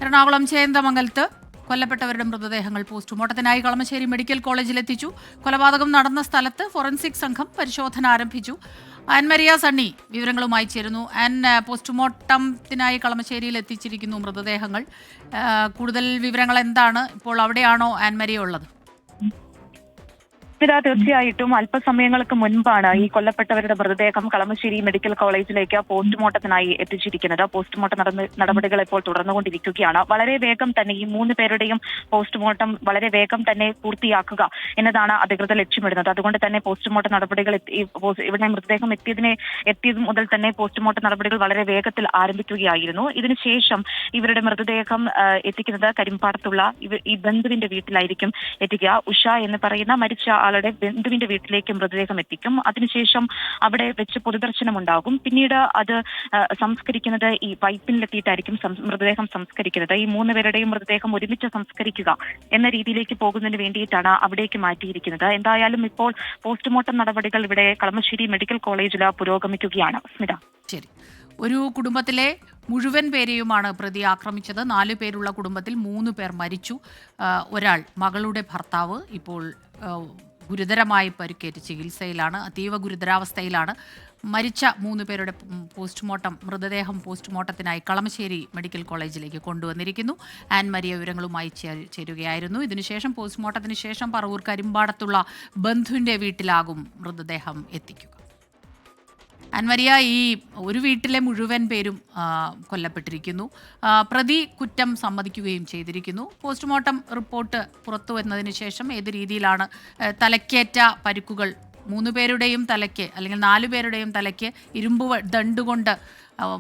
എറണാകുളം ചേന്ദമംഗലത്ത് കൊല്ലപ്പെട്ടവരുടെ മൃതദേഹങ്ങൾ പോസ്റ്റ്മോർട്ടത്തിനായി കളമശ്ശേരി മെഡിക്കൽ കോളേജിൽ എത്തിച്ചു. കൊലപാതകം നടന്ന സ്ഥലത്ത് ഫോറൻസിക് സംഘം പരിശോധന ആരംഭിച്ചു. ആൻമരിയ സണ്ണി വിവരങ്ങളുമായി ചേരുന്നു. പോസ്റ്റ്മോർട്ടത്തിനായി കളമശ്ശേരിയിൽ എത്തിച്ചിരിക്കുന്നു മൃതദേഹങ്ങൾ. കൂടുതൽ വിവരങ്ങൾ എന്താണ്? ഇപ്പോൾ അവിടെയാണോ ആൻമരിയ ഉള്ളത്? തീർച്ചയായിട്ടും അല്പസമയങ്ങൾക്ക് മുൻപാണ് ഈ കൊല്ലപ്പെട്ടവരുടെ മൃതദേഹം കളമശ്ശേരി മെഡിക്കൽ കോളേജിലേക്ക് പോസ്റ്റ്മോർട്ടത്തിനായി എത്തിച്ചിരിക്കുന്നത്. പോസ്റ്റ്മോർട്ടം നടപടികൾ ഇപ്പോൾ തുടർന്നുകൊണ്ടിരിക്കുകയാണ്. വളരെ വേഗം തന്നെ ഈ 3 പേരുടെയും പോസ്റ്റ്മോർട്ടം വളരെ വേഗം തന്നെ പൂർത്തിയാക്കുക എന്നതാണ് അധികൃതർ ലക്ഷ്യമിടുന്നത്. അതുകൊണ്ട് തന്നെ പോസ്റ്റ്മോർട്ടം നടപടികൾ ഇവിടെ മൃതദേഹം എത്തിയത് മുതൽ തന്നെ പോസ്റ്റ്മോർട്ടം നടപടികൾ വളരെ വേഗത്തിൽ ആരംഭിക്കുകയായിരുന്നു. ഇതിനുശേഷം ഇവരുടെ മൃതദേഹം എത്തിക്കുന്നത് കരിമ്പാടത്തുള്ള ഈ ബന്ധുവിന്റെ വീട്ടിലായിരിക്കും എത്തിക്കുക. ഉഷ എന്ന് പറയുന്ന മരിച്ച ആളുടെ ബന്ധുവിന്റെ വീട്ടിലേക്ക് മൃതദേഹം എത്തിക്കും. അതിനുശേഷം അവിടെ വെച്ച് പൊതുദർശനം ഉണ്ടാകും. പിന്നീട് അത് സംസ്കരിക്കുന്നത് ഈ പൈപ്പിലെത്തിയിട്ടായിരിക്കും മൃതദേഹം സംസ്കരിക്കുന്നത്. ഈ 3 പേരുടെയും മൃതദേഹം ഒരുമിച്ച് സംസ്കരിക്കുക എന്ന രീതിയിലേക്ക് പോകുന്നതിന് വേണ്ടിയിട്ടാണ് അവിടേക്ക് മാറ്റിയിരിക്കുന്നത്. എന്തായാലും ഇപ്പോൾ പോസ്റ്റ്മോർട്ടം നടപടികൾ ഇവിടെ കളമശ്ശേരി മെഡിക്കൽ കോളേജിൽ പുരോഗമിക്കുകയാണ്. സ്മിത, ശരി. ഒരു കുടുംബത്തിലെ മുഴുവൻ പേരെയുമാണ് പ്രതി ആക്രമിച്ചത്. 4 പേരുള്ള കുടുംബത്തിൽ 3 പേർ മരിച്ചു. ഒരാൾ, മകളുടെ ഭർത്താവ്, ഇപ്പോൾ ഗുരുതരമായി പരിക്കേറ്റ് ചികിത്സയിലാണ്. അതീവ ഗുരുതരാവസ്ഥയിലാണ്. മരിച്ച 3 പേരുടെ മൃതദേഹം പോസ്റ്റ്മോർട്ടത്തിനായി കളമശ്ശേരി മെഡിക്കൽ കോളേജിലേക്ക് കൊണ്ടുവന്നിരിക്കുന്നു. ആൻമരിയ വിവരങ്ങളുമായി ചേരുകയായിരുന്നു. ഇതിനുശേഷം പോസ്റ്റ്മോർട്ടത്തിന് ശേഷം പറവൂർ കരിമ്പാടത്തുള്ള ബന്ധുവിൻ്റെ വീട്ടിലാകും മൃതദേഹം എത്തിക്കുക. ആൻമരിയ, ഈ ഒരു വീട്ടിലെ മുഴുവൻ പേരും കൊല്ലപ്പെട്ടിരിക്കുന്നു. പ്രതി കുറ്റം സമ്മതിക്കുകയും ചെയ്തിരിക്കുന്നു. പോസ്റ്റ്മോർട്ടം റിപ്പോർട്ട് പുറത്തു വന്നതിന് ശേഷം ഏത് രീതിയിലാണ് തലക്കേറ്റ പരിക്കുകൾ? 3 പേരുടെയും തലയ്ക്ക്, അല്ലെങ്കിൽ 4 പേരുടെയും തലയ്ക്ക് ഇരുമ്പ് ദണ്ടുകൊണ്ട്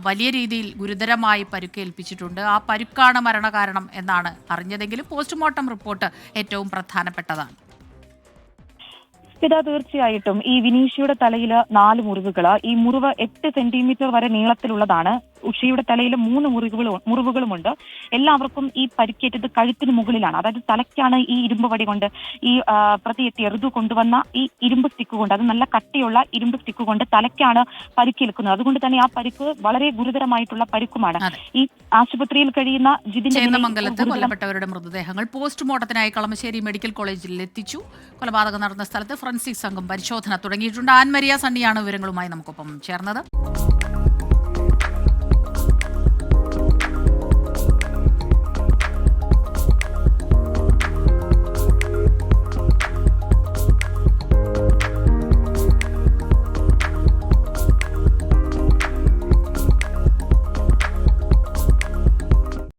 വലിയ രീതിയിൽ ഗുരുതരമായി പരുക്കേൽപ്പിച്ചിട്ടുണ്ട്. ആ പരുക്കാണ് മരണകാരണം എന്നാണ് അറിഞ്ഞതെങ്കിലും പോസ്റ്റ്മോർട്ടം റിപ്പോർട്ട് ഏറ്റവും പ്രധാനപ്പെട്ടതാണ്. തീർച്ചയായിട്ടും ഈ വിനീഷയുടെ തലയിൽ 4 മുറിവുകൾ. ഈ മുറിവ് 8 സെന്റിമീറ്റർ വരെ നീളത്തിലുള്ളതാണ്. ഉഷയുടെ തലയിൽ 3 മുറിവുകളുമുണ്ട്. എല്ലാവർക്കും ഈ പരിക്കേറ്റത് കഴുത്തിന് മുകളിലാണ്. അതായത് തലയ്ക്കാണ് ഈ ഇരുമ്പ് വടി കൊണ്ട് ഈ പ്രതി എറിതു കൊണ്ടുവന്ന ഈ ഇരുമ്പ് സ്റ്റിക്ക് കൊണ്ട്, അത് നല്ല കട്ടിയുള്ള ഇരുമ്പ് സ്റ്റിക്ക് കൊണ്ട് തലയ്ക്കാണ് പരിക്കേൽക്കുന്നത്. അതുകൊണ്ട് തന്നെ ആ പരിക്ക് വളരെ ഗുരുതരമായിട്ടുള്ള പരിക്കുമാണ്. ഈ ആശുപത്രിയിൽ കഴിയുന്ന ചേന്ദമംഗലത്ത് കൊല്ലപ്പെട്ടവരുടെ മൃതദേഹങ്ങൾ പോസ്റ്റ്മോർട്ടത്തിനായി കളമശ്ശേരി മെഡിക്കൽ കോളേജിൽ എത്തിച്ചു. കൊലപാതകം നടന്ന സ്ഥലത്ത് ഫോറൻസിക് സംഘം പരിശോധന തുടങ്ങിയിട്ടുണ്ട്. ആൻമരിയ സണ്ണിയാണ് വിവരങ്ങളുമായി നമുക്കൊപ്പം ചേർന്നത്.